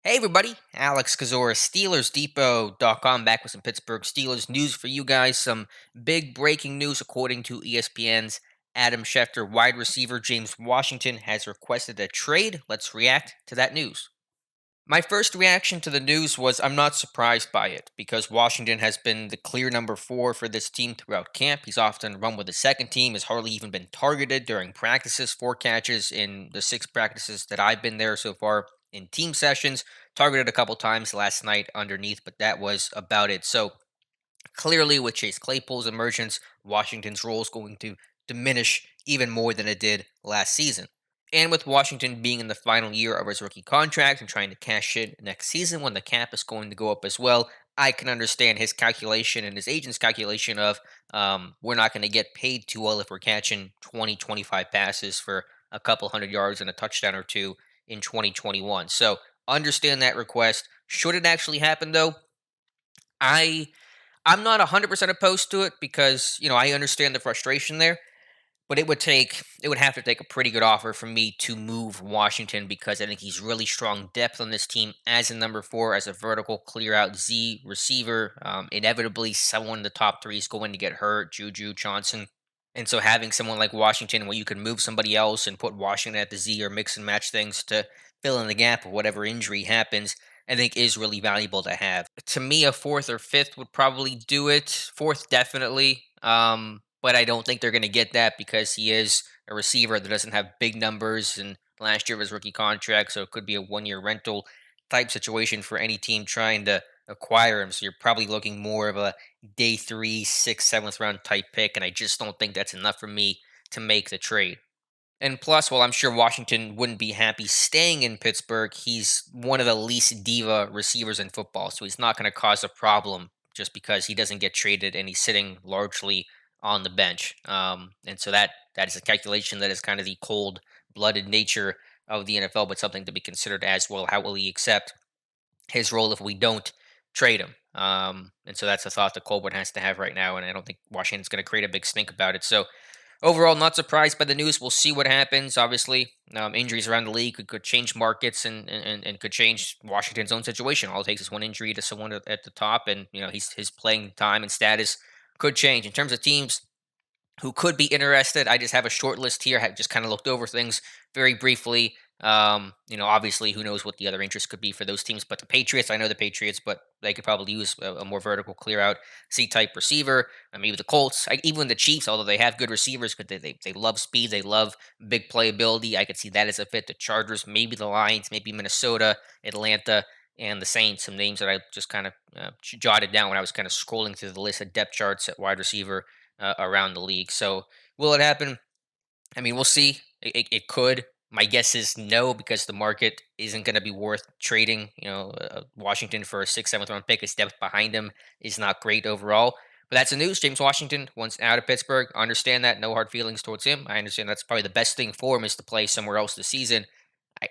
Hey everybody, Alex Kazora, SteelersDepot.com, back with some Pittsburgh Steelers news for you guys. Some big breaking news according to ESPN's Adam Schefter. Wide receiver James Washington has requested a trade. Let's react to that news. My first reaction to the news was I'm not surprised by it because Washington has been the clear number four for this team throughout camp. He's often run with the second team, has hardly even been targeted during practices, four catches in the six practices that I've been there so far in team sessions. Targeted a couple times last night underneath, but that was about it. So clearly, with Chase Claypool's emergence, Washington's role is going to diminish even more than it did last season. And with Washington being in the final year of his rookie contract and trying to cash in next season when the cap is going to go up as well, I can understand his calculation and his agent's calculation of we're not going to get paid too well if we're catching 20, 25 passes for a couple hundred yards and a touchdown or two in 2021. So understand that request. Should it actually happen though? I I'm not 100% opposed to it because, I understand the frustration there, but it would have to take a pretty good offer for me to move Washington because I think he's really strong depth on this team as a number 4 as a vertical clear out Z receiver. Inevitably someone in the top 3 is going to get hurt, Juju, Johnson. And so having someone like Washington where you can move somebody else and put Washington at the Z or mix and match things to fill in the gap of whatever injury happens, I think is really valuable to have. To me, a fourth or fifth would probably do it. Fourth, definitely. But I don't think they're going to get that because he is a receiver that doesn't have big numbers. And last year was rookie contract, so it could be a 1 year rental type situation for any team trying to acquire him. So you're probably looking more of a day three, sixth, seventh round type pick. And I just don't think that's enough for me to make the trade. And plus, while I'm sure Washington wouldn't be happy staying in Pittsburgh, he's one of the least diva receivers in football. So he's not going to cause a problem just because he doesn't get traded and he's sitting largely on the bench. And so that is a calculation that is kind of the cold blooded nature of the NFL, but something to be considered as well. How will he accept his role if we don't trade him? And so that's a thought that Colbert has to have right now. And I don't think Washington's going to create a big stink about it. So overall, not surprised by the news. We'll see what happens. Obviously, injuries around the league could change markets and could change Washington's own situation. All it takes is one injury to someone at the top, and his playing time and status could change. In terms of teams who could be interested, I just have a short list here. I just kind of looked over things very briefly. Obviously, who knows what the other interest could be for those teams. But the Patriots, I know the Patriots, but they could probably use a more vertical, clear out C type receiver. Maybe the Colts, even the Chiefs, although they have good receivers, but they love speed, they love big playability. I could see that as a fit. The Chargers, maybe the Lions, maybe Minnesota, Atlanta, and the Saints. Some names that I just kind of jotted down when I was kind of scrolling through the list of depth charts at wide receiver around the league. So will it happen? I mean, we'll see. It could. My guess is no, because the market isn't going to be worth trading. Washington for a sixth, seventh round pick. His depth behind him is not great overall. But that's the news. James Washington wants out of Pittsburgh. I understand that. No hard feelings towards him. I understand that's probably the best thing for him is to play somewhere else this season.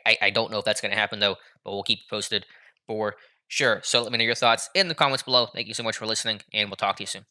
I don't know if that's going to happen though, but we'll keep you posted for sure. So let me know your thoughts in the comments below. Thank you so much for listening, and we'll talk to you soon.